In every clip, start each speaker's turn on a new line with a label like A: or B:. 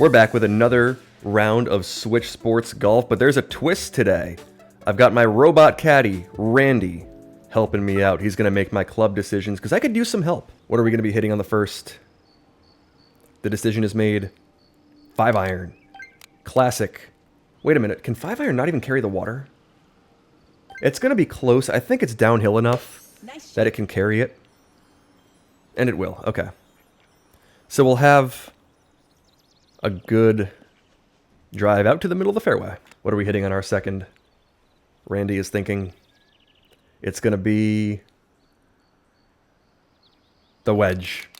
A: We're back with another round of Switch Sports Golf, but there's a twist today. I've got my robot caddy, Randy, helping me out. He's going to make my club decisions because I could use some help. What are we going to be hitting on the first? The decision is made. 5-iron. Classic. Wait a minute, can 5-iron not even carry the water? It's going to be close. I think it's downhill enough that it can carry it. And it will, okay. So we'll have a good drive out to the middle of the fairway. What are we hitting on our second? Randy is thinking it's going to be the wedge.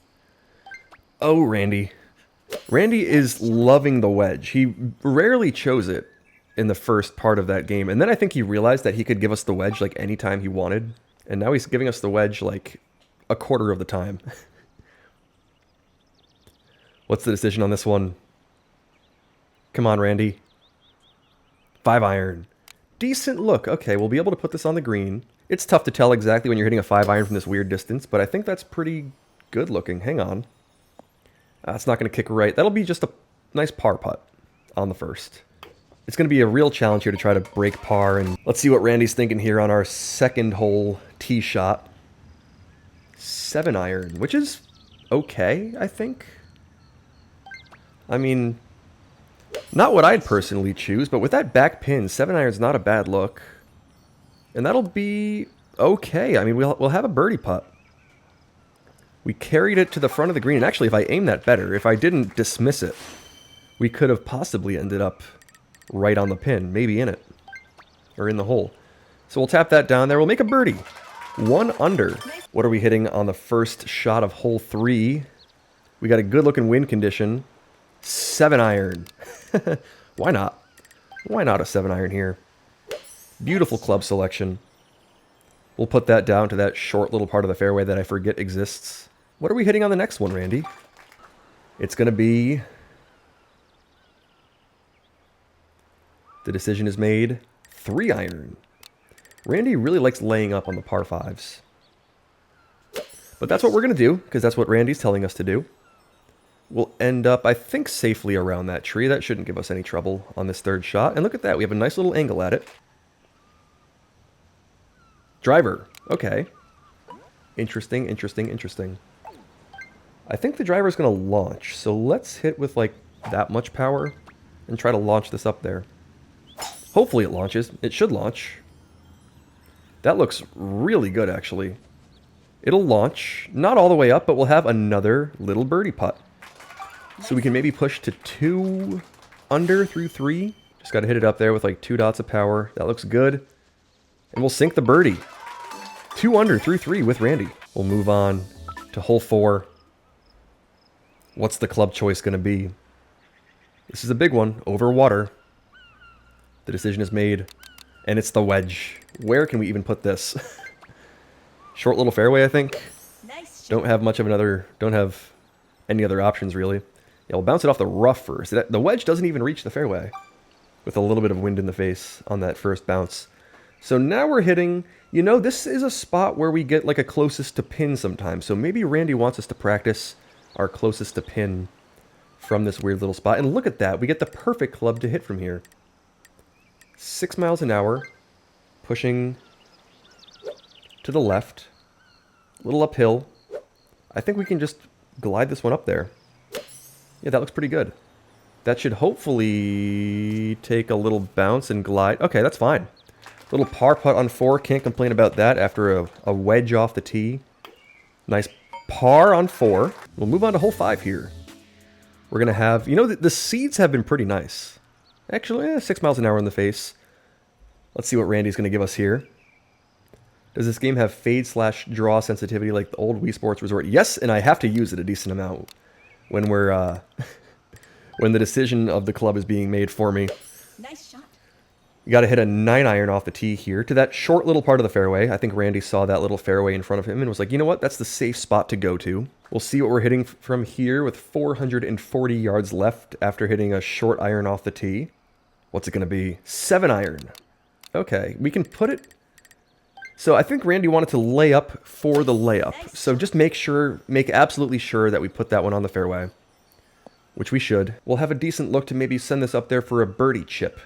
A: Oh, Randy. Randy is loving the wedge. He rarely chose it in the first part of that game. And then I think he realized that he could give us the wedge like anytime he wanted. And now he's giving us the wedge like a quarter of the time. What's the decision on this one? Come on, Randy. 5-iron. Decent look. Okay, we'll be able to put this on the green. It's tough to tell exactly when you're hitting a 5-iron from this weird distance, but I think that's pretty good looking. Hang on. It's not going to kick right. That'll be just a nice par putt on the first. It's going to be a real challenge here to try to break par. And let's see what Randy's thinking here on our second hole tee shot. 7-iron, which is okay, I think. I mean, not what I'd personally choose, but with that back pin, 7-iron's not a bad look. And that'll be okay. I mean, we'll have a birdie putt. We carried it to the front of the green. And actually, if I aim that better, if I didn't dismiss it, we could have possibly ended up right on the pin, maybe in it, or in the hole. So we'll tap that down there. We'll make a birdie. 1 under. What are we hitting on the first shot of hole 3? We got a good-looking wind condition. 7-iron. Why not? Why not a 7-iron here? Beautiful club selection. We'll put that down to that short little part of the fairway that I forget exists. What are we hitting on the next one, Randy? It's going to be... The decision is made. 3-iron. Randy really likes laying up on the par 5s. But that's what we're going to do, because that's what Randy's telling us to do. We'll end up, I think, safely around that tree. That shouldn't give us any trouble on this third shot. And look at that. We have a nice little angle at it. Driver. Okay. Interesting, interesting, interesting. I think the driver is going to launch. So let's hit with, like, that much power and try to launch this up there. Hopefully it launches. It should launch. That looks really good, actually. It'll launch. Not all the way up, but we'll have another little birdie putt. So we can maybe push to 2 under through 3. Just got to hit it up there with like 2 dots of power. That looks good. And we'll sink the birdie. 2 under through 3 with Randy. We'll move on to hole 4. What's the club choice going to be? This is a big one. Over water. The decision is made. And it's the wedge. Where can we even put this? Short little fairway, I think. Don't have much of another... Don't have any other options, really. Yeah, we'll bounce it off the rough first. The wedge doesn't even reach the fairway. With a little bit of wind in the face on that first bounce. So now we're hitting... You know, this is a spot where we get like a closest to pin sometimes. So maybe Randy wants us to practice our closest to pin from this weird little spot. And look at that. We get the perfect club to hit from here. 6 miles an hour. Pushing to the left. A little uphill. I think we can just glide this one up there. Yeah, that looks pretty good. That should hopefully take a little bounce and glide. Okay, that's fine. Little par putt on 4. Can't complain about that after a wedge off the tee. Nice par on 4. We'll move on to hole 5 here. We're going to have... You know, the seeds have been pretty nice. Actually, 6 miles an hour in the face. Let's see what Randy's going to give us here. Does this game have fade/draw sensitivity like the old Wii Sports Resort? Yes, and I have to use it a decent amount when we're when the decision of the club is being made for me.
B: Nice shot.
A: You got to hit a 9-iron off the tee here to that short little part of the fairway. I think Randy saw that little fairway in front of him and was like, you know what? That's the safe spot to go to. We'll see what we're hitting from here with 440 yards left after hitting a short iron off the tee. What's it going to be? 7-iron. Okay, we can put it... So I think Randy wanted to lay up for the layup. So just make absolutely sure that we put that one on the fairway. which we should, we'll have a decent look to maybe send this up there for a birdie chip.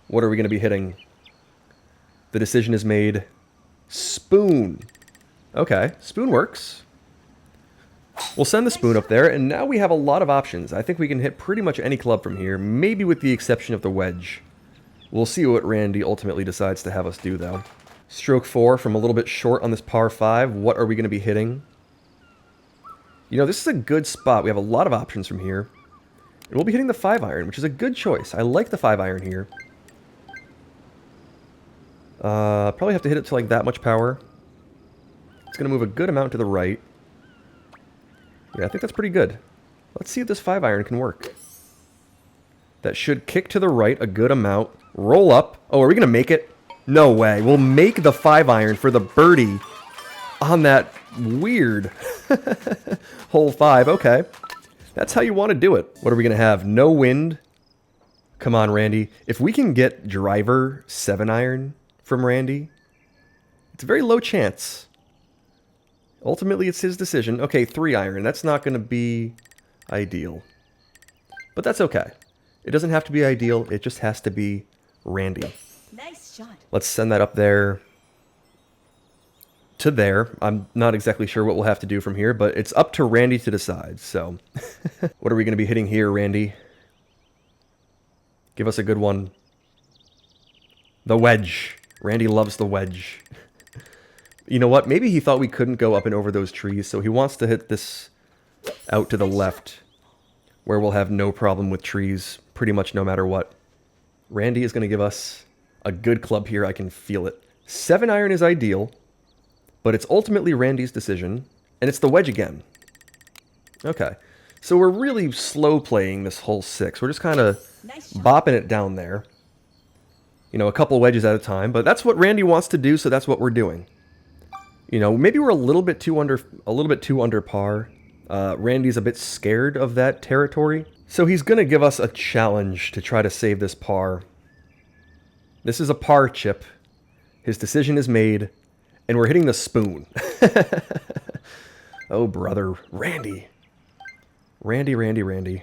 A: What are we going to be hitting? The decision is made. Spoon. Okay, spoon works. We'll send the spoon up there, and now we have a lot of options. I think we can hit pretty much any club from here, maybe with the exception of the wedge. We'll see what Randy ultimately decides to have us do, though. Stroke 4 from a little bit short on this par 5. What are we going to be hitting? You know, this is a good spot. We have a lot of options from here. And we'll be hitting the 5-iron, which is a good choice. I like the 5-iron here. Probably have to hit it to like that much power. It's going to move a good amount to the right. Yeah, I think that's pretty good. Let's see if this 5-iron can work. That should kick to the right a good amount. Roll up. Oh, are we going to make it? No way. We'll make the 5-iron for the birdie on that weird hole 5. Okay. That's how you want to do it. What are we going to have? No wind? Come on, Randy. If we can get driver 7-iron from Randy, it's a very low chance. Ultimately, it's his decision. Okay, 3-iron. That's not going to be ideal. But that's okay. It doesn't have to be ideal. It just has to be Randy.
B: Nice shot.
A: Let's send that up there to there. I'm not exactly sure what we'll have to do from here, but it's up to Randy to decide. So what are we going to be hitting here, Randy? Give us a good one. The wedge. Randy loves the wedge. You know what? Maybe he thought we couldn't go up and over those trees, so he wants to hit this out to the left, where we'll have no problem with trees pretty much no matter what. Randy is going to give us a good club here. I can feel it. 7-iron is ideal, but it's ultimately Randy's decision, and it's the wedge again. Okay, so we're really slow playing this hole 6. We're just kind of bopping it down there. You know, a couple wedges at a time, but that's what Randy wants to do, so that's what we're doing. You know, maybe we're a little bit too under par. Randy's a bit scared of that territory, so he's going to give us a challenge to try to save this par. This is a par chip. His decision is made, and we're hitting the spoon. Oh, brother. Randy. Randy.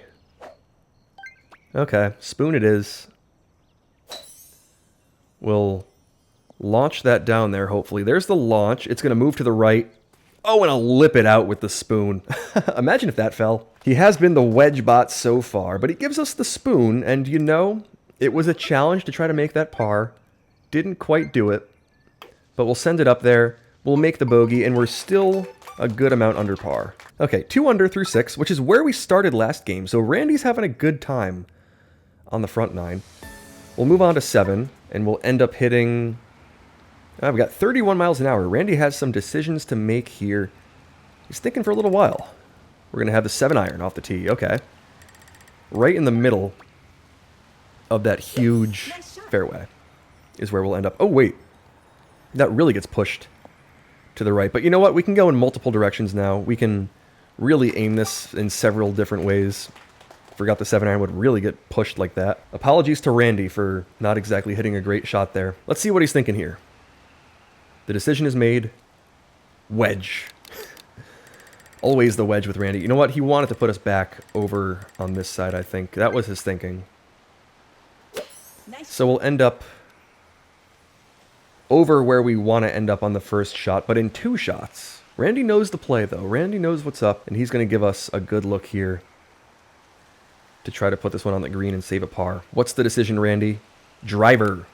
A: Okay, spoon it is. We'll launch that down there, hopefully. There's the launch. It's going to move to the right. Oh, and I'll lip it out with the spoon. Imagine if that fell. He has been the wedge bot so far, but he gives us the spoon, and you know, it was a challenge to try to make that par. Didn't quite do it, but we'll send it up there. We'll make the bogey, and we're still a good amount under par. Okay, 2 under through 6, which is where we started last game, so Randy's having a good time on the front 9. We'll move on to 7, and we'll end up hitting... We've got 31 miles an hour. Randy has some decisions to make here. He's thinking for a little while. We're going to have the 7-iron off the tee. Okay. Right in the middle of that huge fairway is where we'll end up. Oh, wait. That really gets pushed to the right. But you know what? We can go in multiple directions now. We can really aim this in several different ways. Forgot the 7-iron would really get pushed like that. Apologies to Randy for not exactly hitting a great shot there. Let's see what he's thinking here. The decision is made. Wedge. Always the wedge with Randy. You know what? He wanted to put us back over on this side, I think. That was his thinking. So we'll end up over where we want to end up on the first shot, but in 2 shots. Randy knows the play, though. Randy knows what's up, and he's going to give us a good look here to try to put this one on the green and save a par. What's the decision, Randy? Driver.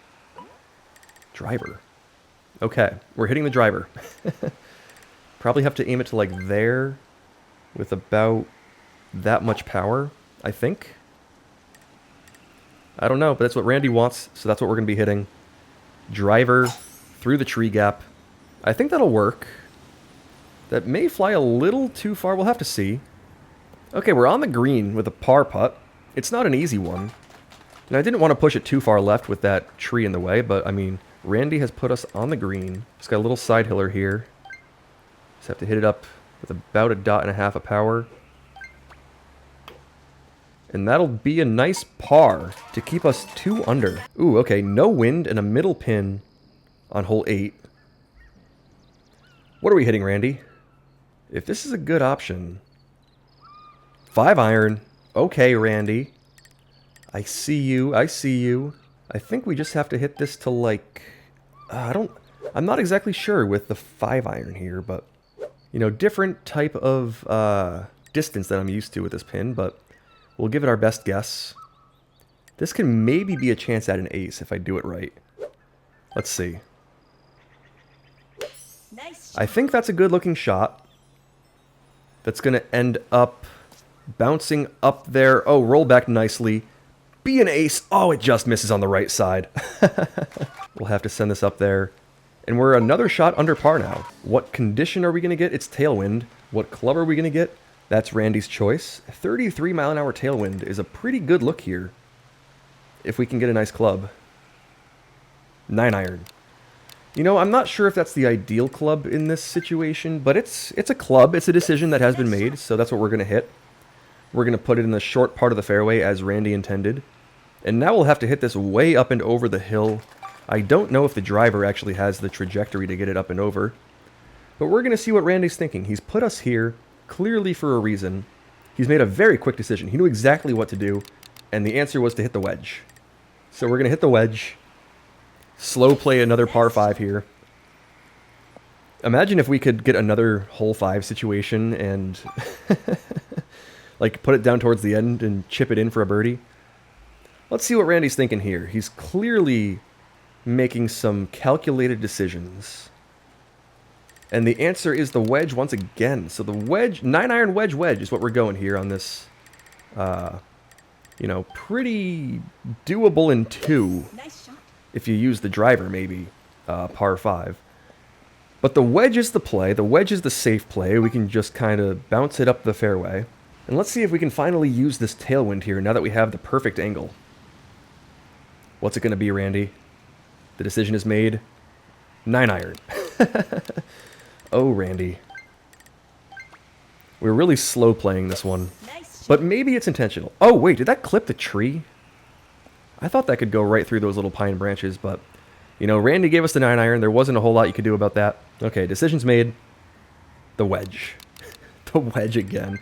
A: Driver. Okay, we're hitting the driver. Probably have to aim it to like there with about that much power, I think. I don't know, but that's what Randy wants, so that's what we're going to be hitting. Driver through the tree gap. I think that'll work. That may fly a little too far. We'll have to see. Okay, we're on the green with a par putt. It's not an easy one. And I didn't want to push it too far left with that tree in the way, but I mean, Randy has put us on the green. Just got a little side hiller here. Just have to hit it up with about 1.5 dots of power. And that'll be a nice par to keep us 2 under. Ooh, okay, no wind and a middle pin on hole 8. What are we hitting, Randy? If this is a good option, 5 iron. Okay, Randy. I see you. I see you. I think we just have to hit this to like... I'm not exactly sure with the 5 iron here, but... You know, different type of distance that I'm used to with this pin, but we'll give it our best guess. This can maybe be a chance at an ace if I do it right. Let's see. Nice. I think that's a good looking shot. That's going to end up bouncing up there. Oh, roll back nicely. Be an ace. Oh, it just misses on the right side. We'll have to send this up there. And we're another shot under par now. What condition are we going to get? It's tailwind. What club are we going to get? That's Randy's choice. 33 mile an hour tailwind is a pretty good look here. If we can get a nice club. 9 iron. You know, I'm not sure if that's the ideal club in this situation, but it's a club. It's a decision that has been made, so that's what we're going to hit. We're going to put it in the short part of the fairway as Randy intended. And now we'll have to hit this way up and over the hill. I don't know if the driver actually has the trajectory to get it up and over. But we're going to see what Randy's thinking. He's put us here clearly for a reason. He's made a very quick decision. He knew exactly what to do, and the answer was to hit the wedge. So we're going to hit the wedge. Slow play another par 5 here. Imagine if we could get another hole 5 situation and like put it down towards the end and chip it in for a birdie. Let's see what Randy's thinking here. He's clearly making some calculated decisions. And the answer is the wedge once again. So the wedge, 9 iron wedge is what we're going here on this, you know, pretty doable in 2. Nice shot. If you use the driver, maybe, par 5. But the wedge is the play. The wedge is the safe play. We can just kind of bounce it up the fairway. And let's see if we can finally use this tailwind here now that we have the perfect angle. What's it going to be, Randy? The decision is made. 9 iron. Oh, Randy. We're really slow playing this one. But maybe it's intentional. Oh, wait, did that clip the tree? I thought that could go right through those little pine branches, but... You know, Randy gave us the 9 iron. There wasn't a whole lot you could do about that. Okay, decision's made. The wedge. The wedge again.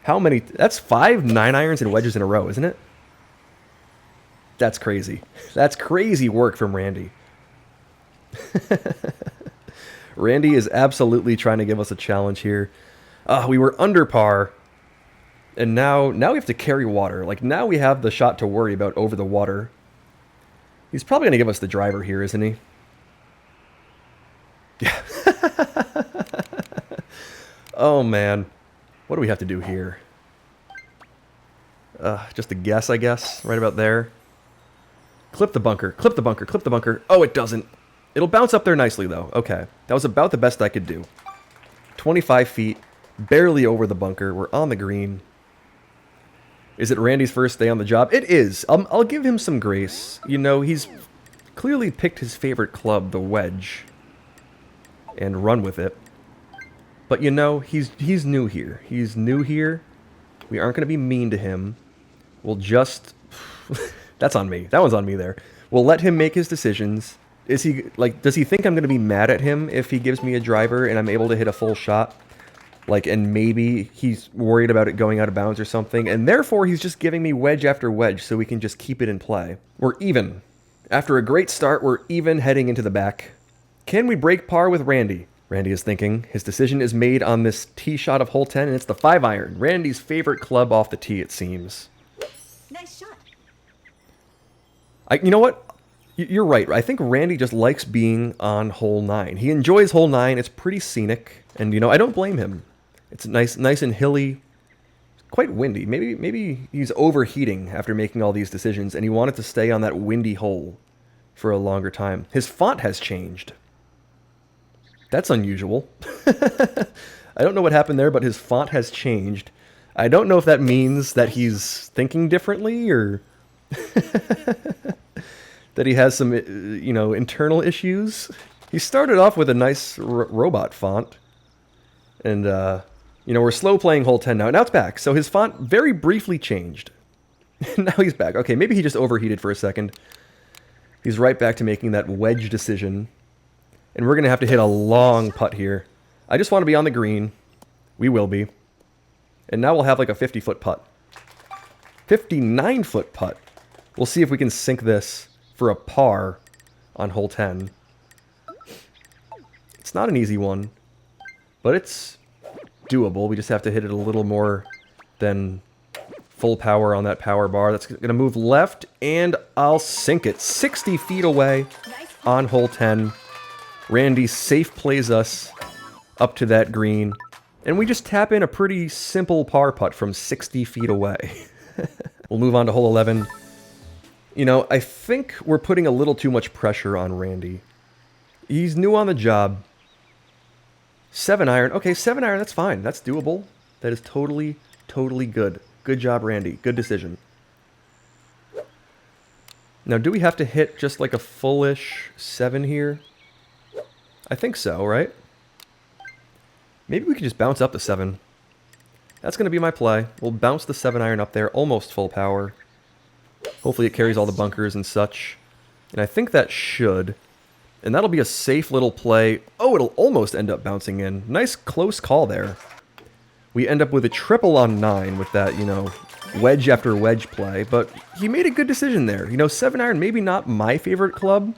A: How many... That's 5 9 irons and wedges in a row, isn't it? That's crazy. That's crazy work from Randy. Randy is absolutely trying to give us a challenge here. We were under par. And now we have to carry water. Like, now we have the shot to worry about over the water. He's probably going to give us the driver here, isn't he? Yeah. Oh, man. What do we have to do here? Just a guess, I guess. Right about there. Clip the bunker. Clip the bunker. Clip the bunker. Oh, it doesn't. It'll bounce up there nicely, though. Okay. That was about the best I could do. 25 feet. Barely over the bunker. We're on the green. Is it Randy's first day on the job? It is. I'll give him some grace. You know, he's clearly picked his favorite club, the wedge, and run with it. But you know, he's new here. He's new here. We aren't going to be mean to him. We'll just... That's on me. That one's on me there. We'll let him make his decisions. Is he, like, does he think I'm going to be mad at him if he gives me a driver and I'm able to hit a full shot? Like, and maybe he's worried about it going out of bounds or something, and therefore he's just giving me wedge after wedge so we can just keep it in play. We're even. After a great start, we're even heading into the back. Can we break par with Randy? Randy is thinking. His decision is made on this tee shot of hole 10, and it's the 5 iron. Randy's favorite club off the tee, it seems. Nice shot. You know what? You're right. I think Randy just likes being on hole 9. He enjoys hole 9. It's pretty scenic, and, you know, I don't blame him. It's nice and hilly, quite windy. Maybe he's overheating after making all these decisions, and he wanted to stay on that windy hole for a longer time. His font has changed. That's unusual. I don't know what happened there, but his font has changed. I don't know if that means that he's thinking differently or that he has some, you know, internal issues. He started off with a nice robot font, and you know, we're slow playing hole 10 now. Now it's back. So his font very briefly changed. Now he's back. Okay, maybe he just overheated for a second. He's right back to making that wedge decision. And we're going to have to hit a long putt here. I just want to be on the green. We will be. And now we'll have like a 50-foot putt. 59-foot putt. We'll see if we can sink this for a par on hole 10. It's not an easy one, but it's doable. We just have to hit it a little more than full power on that power bar. That's going to move left, and I'll sink it. 60 feet away on hole 10. Randy safe plays us up to that green, and we just tap in a pretty simple par putt from 60 feet away. We'll move on to hole 11. You know, I think we're putting a little too much pressure on Randy. He's new on the job. 7 iron. Okay, 7 iron, that's fine. That's doable. That is totally, totally good. Good job, Randy. Good decision. Now, do we have to hit just like a fullish 7 here? I think so, right? Maybe we could just bounce up the 7. That's going to be my play. We'll bounce the 7 iron up there, almost full power. Hopefully it carries all the bunkers and such. And I think that should. And that'll be a safe little play. Oh, it'll almost end up bouncing in. Nice close call there. We end up with a triple on 9 with that, you know, wedge after wedge play. But he made a good decision there. You know, 7 iron, maybe not my favorite club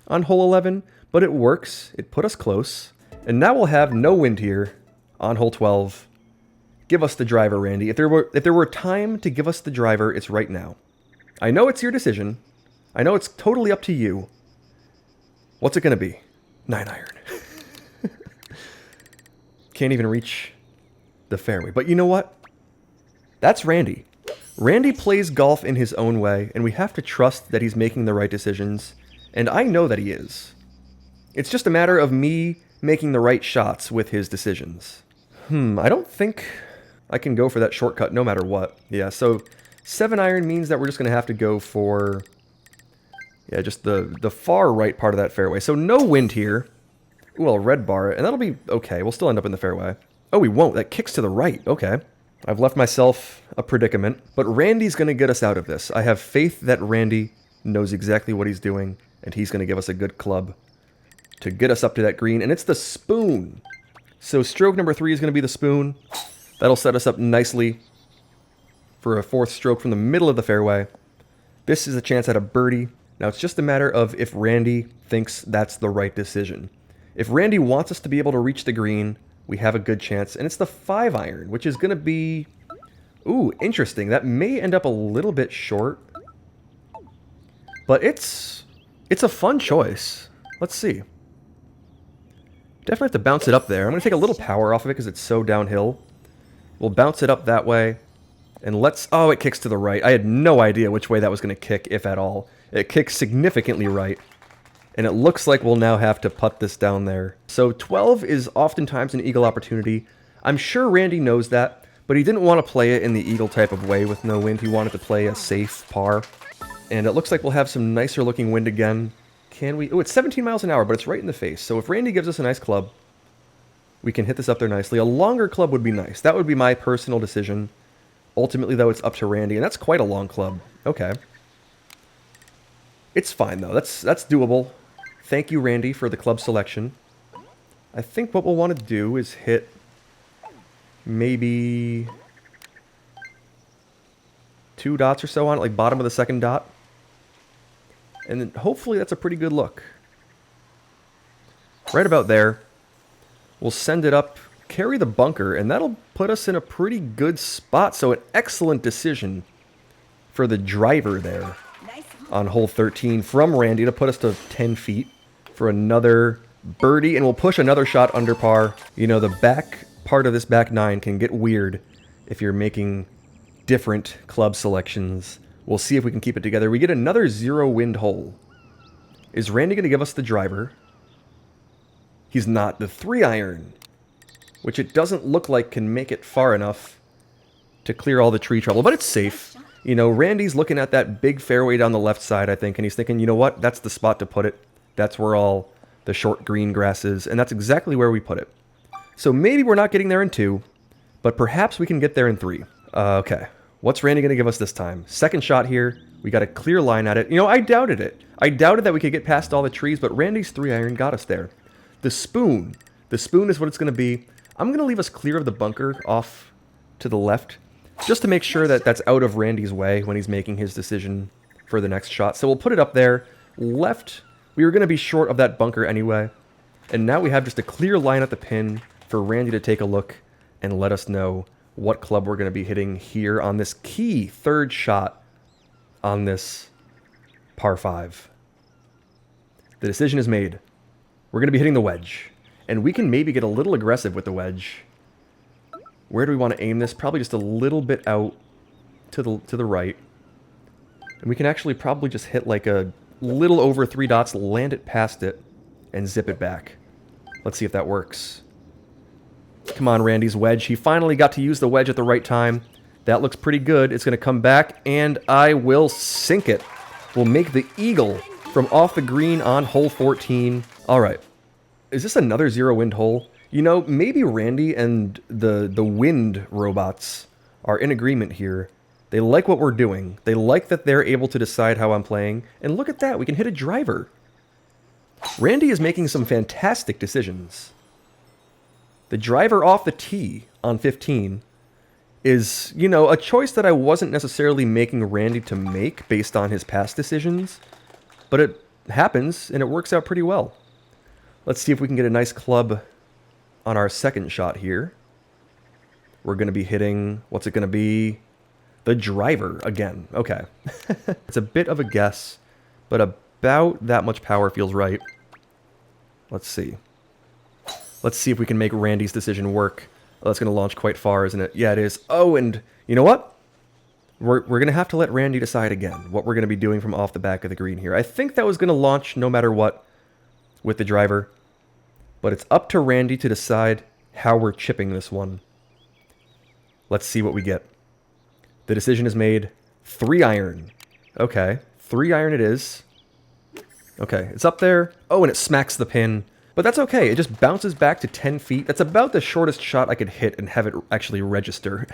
A: on hole 11, but it works. It put us close. And now we'll have no wind here on hole 12. Give us the driver, Randy. If there were time to give us the driver, it's right now. I know it's your decision. I know it's totally up to you. What's it going to be? 9 iron. Can't even reach the fairway. But you know what? That's Randy. Randy plays golf in his own way, and we have to trust that he's making the right decisions. And I know that he is. It's just a matter of me making the right shots with his decisions. I don't think I can go for that shortcut no matter what. Yeah, so 7 iron means that we're just going to have to go for... yeah, just the far right part of that fairway. So no wind here. Ooh, I'll red bar it, and that'll be okay. We'll still end up in the fairway. Oh, we won't. That kicks to the right. Okay. I've left myself a predicament, but Randy's going to get us out of this. I have faith that Randy knows exactly what he's doing, and he's going to give us a good club to get us up to that green, and it's the spoon. So stroke number 3 is going to be the spoon. That'll set us up nicely for a 4th stroke from the middle of the fairway. This is a chance at a birdie. Now, it's just a matter of if Randy thinks that's the right decision. If Randy wants us to be able to reach the green, we have a good chance. And it's the 5 iron, which is going to be... ooh, interesting. That may end up a little bit short. But it's a fun choice. Let's see. Definitely have to bounce it up there. I'm going to take a little power off of it because it's so downhill. We'll bounce it up that way. And let's... oh, it kicks to the right. I had no idea which way that was going to kick, if at all. It kicks significantly right. And it looks like we'll now have to putt this down there. So 12 is oftentimes an eagle opportunity. I'm sure Randy knows that, but he didn't want to play it in the eagle type of way with no wind. He wanted to play a safe par. And it looks like we'll have some nicer looking wind again. Can we... oh, it's 17 miles an hour, but it's right in the face. So if Randy gives us a nice club, we can hit this up there nicely. A longer club would be nice. That would be my personal decision. Ultimately, though, it's up to Randy, and that's quite a long club. Okay. It's fine, though. That's doable. Thank you, Randy, for the club selection. I think what we'll want to do is hit maybe 2 dots or so on it, like bottom of the 2nd dot. And then hopefully that's a pretty good look. Right about there. We'll send it up, carry the bunker, and that'll put us in a pretty good spot. So an excellent decision for the driver there on hole 13 from Randy to put us to 10 feet for another birdie, and we'll push another shot under par. You know, the back part of this back 9 can get weird if you're making different club selections. We'll see if we can keep it together. We get another 0 wind hole. Is Randy going to give us the driver? He's not. The 3 iron, which it doesn't look like can make it far enough to clear all the tree trouble, but it's safe. You know, Randy's looking at that big fairway down the left side, I think, and he's thinking, you know what, that's the spot to put it. That's where all the short green grass is, and that's exactly where we put it. So maybe we're not getting there in 2, but perhaps we can get there in 3. Okay, what's Randy going to give us this time? 2nd shot here. We got a clear line at it. You know, I doubted it. I doubted that we could get past all the trees, but Randy's 3 iron got us there. The spoon. The spoon is what it's going to be. I'm going to leave us clear of the bunker off to the left, just to make sure that that's out of Randy's way when he's making his decision for the next shot. So we'll put it up there. Left, we were going to be short of that bunker anyway. And now we have just a clear line at the pin for Randy to take a look and let us know what club we're going to be hitting here on this key third shot on this par 5. The decision is made. We're going to be hitting the wedge. And we can maybe get a little aggressive with the wedge. Where do we want to aim this? Probably just a little bit out to the right. And we can actually probably just hit like a little over 3 dots, land it past it, and zip it back. Let's see if that works. Come on, Randy's wedge. He finally got to use the wedge at the right time. That looks pretty good. It's going to come back, and I will sink it. We'll make the eagle from off the green on hole 14. All right. Is this another zero wind hole? You know, maybe Randy and the wind robots are in agreement here. They like what we're doing. They like that they're able to decide how I'm playing. And look at that. We can hit a driver. Randy is making some fantastic decisions. The driver off the tee on 15 is, you know, a choice that I wasn't necessarily making Randy to make based on his past decisions. But it happens, and it works out pretty well. Let's see if we can get a nice club on our second shot here. We're going to be hitting, what's it going to be? The driver again. Okay. It's a bit of a guess, but about that much power feels right. Let's see. Let's see if we can make Randy's decision work. Oh, that's going to launch quite far, isn't it? Yeah, it is. Oh, and you know what? We're going to have to let Randy decide again what we're going to be doing from off the back of the green here. I think that was going to launch no matter what with the driver. But it's up to Randy to decide how we're chipping this one. Let's see what we get. The decision is made. 3-iron. Okay. 3-iron it is. Okay. It's up there. Oh, and it smacks the pin. But that's okay. It just bounces back to 10 feet. That's about the shortest shot I could hit and have it actually register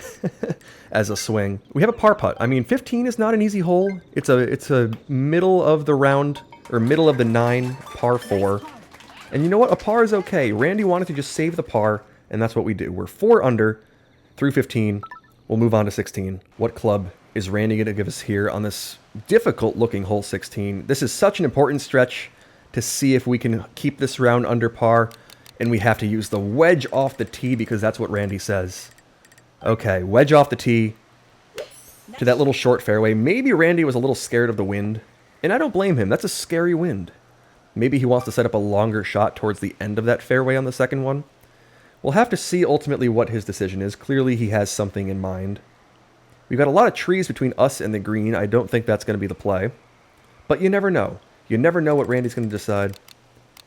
A: as a swing. We have a par putt. I mean, 15 is not an easy hole. It's a middle of the round, or middle of the 9 par 4. And you know what? A par is okay. Randy wanted to just save the par, and that's what we do. We're 4 under through 15. We'll move on to 16. What club is Randy going to give us here on this difficult-looking hole 16? This is such an important stretch to see if we can keep this round under par, and we have to use the wedge off the tee because that's what Randy says. Okay, wedge off the tee to that little short fairway. Maybe Randy was a little scared of the wind, and I don't blame him. That's a scary wind. Maybe he wants to set up a longer shot towards the end of that fairway on the second one. We'll have to see ultimately what his decision is. Clearly he has something in mind. We've got a lot of trees between us and the green. I don't think that's going to be the play. But you never know. You never know what Randy's going to decide.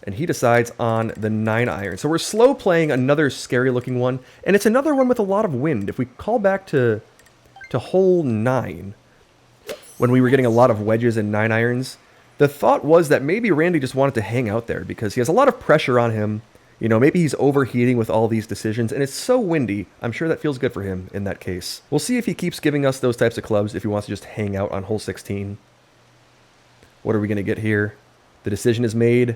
A: And he decides on the 9-iron. So we're slow playing another scary looking one. And it's another one with a lot of wind. If we call back to hole 9, when we were getting a lot of wedges and 9-irons, the thought was that maybe Randy just wanted to hang out there because he has a lot of pressure on him. You know, maybe he's overheating with all these decisions, and it's so windy. I'm sure that feels good for him in that case. We'll see if he keeps giving us those types of clubs, if he wants to just hang out on hole 16. What are we going to get here? The decision is made.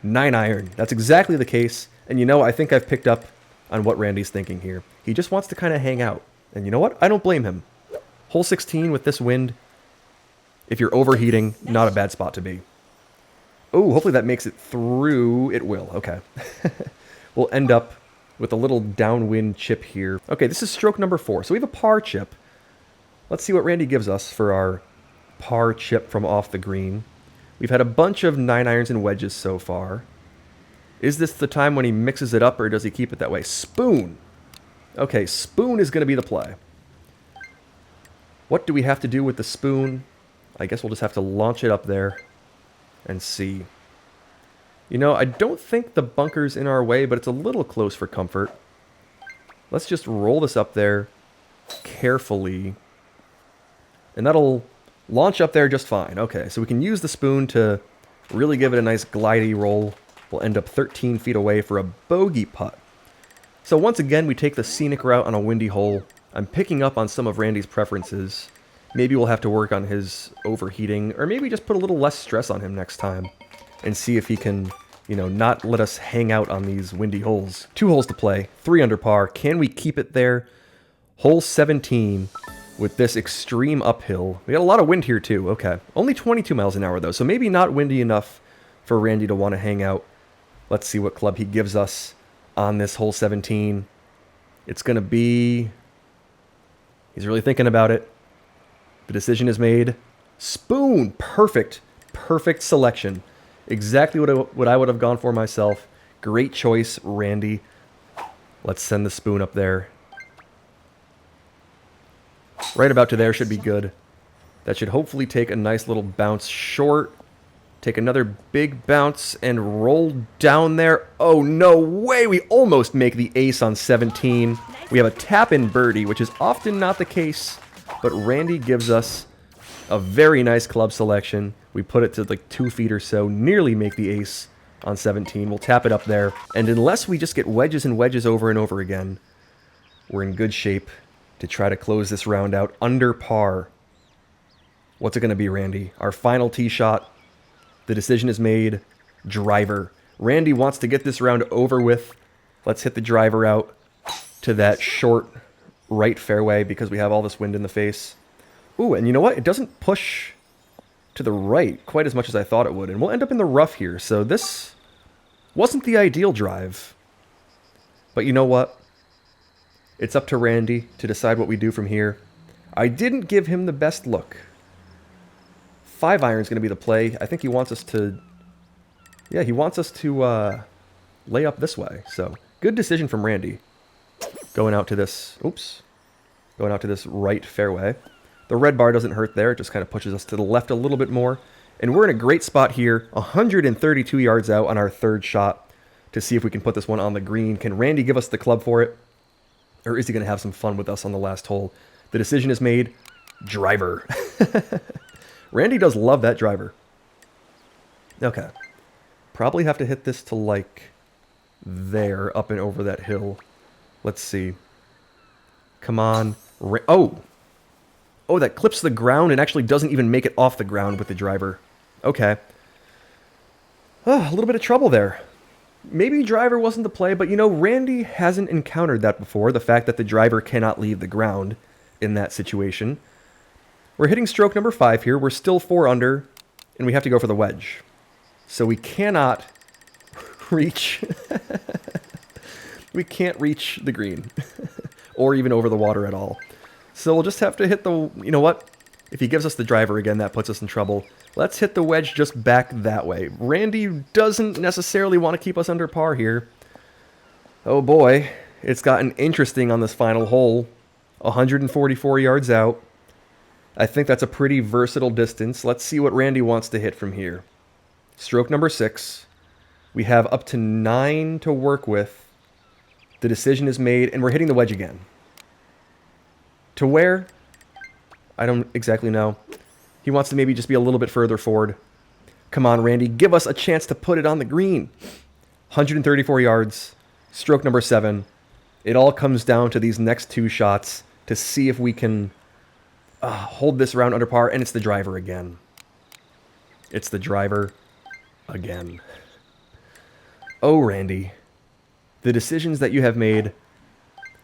A: 9-iron. That's exactly the case. And you know, I think I've picked up on what Randy's thinking here. He just wants to kind of hang out. And you know what? I don't blame him. Hole 16 with this wind, if you're overheating, not a bad spot to be. Oh, hopefully that makes it through. It will. Okay. We'll end up with a little downwind chip here. Okay, this is stroke number 4. So we have a par chip. Let's see what Randy gives us for our par chip from off the green. We've had a bunch of 9-irons and wedges so far. Is this the time when he mixes it up, or does he keep it that way? Spoon. Okay, spoon is going to be the play. What do we have to do with the spoon? I guess we'll just have to launch it up there and see. You know, I don't think the bunker's in our way, but it's a little close for comfort. Let's just roll this up there carefully. And that'll launch up there just fine. Okay, so we can use the spoon to really give it a nice glidey roll. We'll end up 13 feet away for a bogey putt. So once again, we take the scenic route on a windy hole. I'm picking up on some of Randy's preferences. Maybe we'll have to work on his overheating, or maybe just put a little less stress on him next time and see if he can, you know, not let us hang out on these windy holes. 2 holes to play, 3 under par. Can we keep it there? Hole 17 with this extreme uphill. We got a lot of wind here too. Okay. Only 22 miles an hour though, so maybe not windy enough for Randy to want to hang out. Let's see what club he gives us on this hole 17. It's going to be... He's really thinking about it. The decision is made. Spoon! Perfect. Perfect selection. Exactly what I would have gone for myself. Great choice, Randy. Let's send the spoon up there. Right about to there should be good. That should hopefully take a nice little bounce short. Take another big bounce and roll down there. Oh, no way! We almost make the ace on 17. We have a tap-in birdie, which is often not the case, but Randy gives us a very nice club selection. We put it to like 2 feet or so, nearly make the ace on 17. We'll tap it up there, and unless we just get wedges and wedges over and over again, we're in good shape to try to close this round out under par. What's it going to be, Randy? Our final tee shot. The decision is made. Driver. Randy wants to get this round over with. Let's hit the driver out to that short right fairway because we have all this wind in the face. Ooh, and you know what? It doesn't push to the right quite as much as I thought it would. And we'll end up in the rough here. So this wasn't the ideal drive. But you know what? It's up to Randy to decide what we do from here. I didn't give him the best look. 5-iron is going to be the play. I think he wants us to... Yeah, he wants us to lay up this way. So, good decision from Randy. Going out to this... Oops. Going out to this right fairway. The red bar doesn't hurt there. It just kind of pushes us to the left a little bit more. And we're in a great spot here. 132 yards out on our third shot to see if we can put this one on the green. Can Randy give us the club for it? Or is he going to have some fun with us on the last hole? The decision is made. Driver. Randy does love that driver. Okay. Probably have to hit this to, like, there, up and over that hill. Let's see. Come on. Oh! Oh, that clips the ground and actually doesn't even make it off the ground with the driver. Okay. Oh, a little bit of trouble there. Maybe driver wasn't the play, but, you know, Randy hasn't encountered that before. The fact that the driver cannot leave the ground in that situation. We're hitting stroke number 5 here. We're still 4 under, and we have to go for the wedge. So we cannot reach... we can't reach the green. Or even over the water at all. So we'll just have to hit the... You know what? If he gives us the driver again, that puts us in trouble. Let's hit the wedge just back that way. Randy doesn't necessarily want to keep us under par here. Oh boy. It's gotten interesting on this final hole. 144 yards out. I think that's a pretty versatile distance. Let's see what Randy wants to hit from here. Stroke number 6. We have up to 9 to work with. The decision is made, and we're hitting the wedge again. To where? I don't exactly know. He wants to maybe just be a little bit further forward. Come on, Randy. Give us a chance to put it on the green. 134 yards. Stroke number 7. It all comes down to these next 2 shots to see if we can... hold this round under par, and it's the driver again. It's the driver again. Oh, Randy. The decisions that you have made,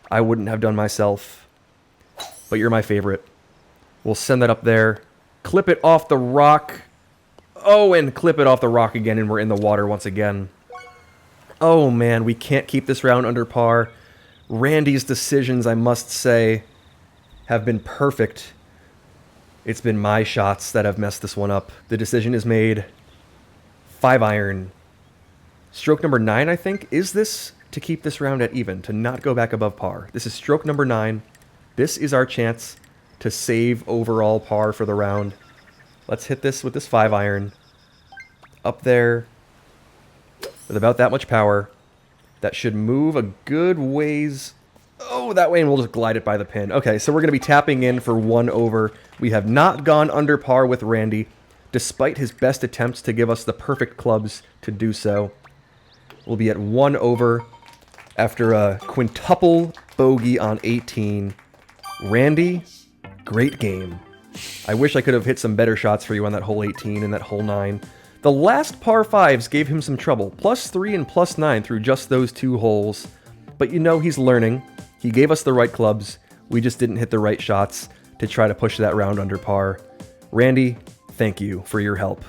A: I wouldn't have done myself. But you're my favorite. We'll send that up there. Clip it off the rock. Oh, and clip it off the rock again, and we're in the water once again. Oh, man, we can't keep this round under par. Randy's decisions, I must say, have been perfect. It's been my shots that have messed this one up. The decision is made. 5-iron. Stroke number 9, I think. Is this to keep this round at even, to not go back above par? This is stroke number 9. This is our chance to save overall par for the round. Let's hit this with this 5-iron. Up there. With about that much power. That should move a good ways... Oh, that way, and we'll just glide it by the pin. Okay, so we're going to be tapping in for 1 over. We have not gone under par with Randy, despite his best attempts to give us the perfect clubs to do so. We'll be at 1 over after a quintuple bogey on 18. Randy, great game. I wish I could have hit some better shots for you on that hole 18 and that hole 9. The last par 5s gave him some trouble. +3 and +9 through just those 2 holes. But you know he's learning. He gave us the right clubs. We just didn't hit the right shots to try to push that round under par. Randy, thank you for your help.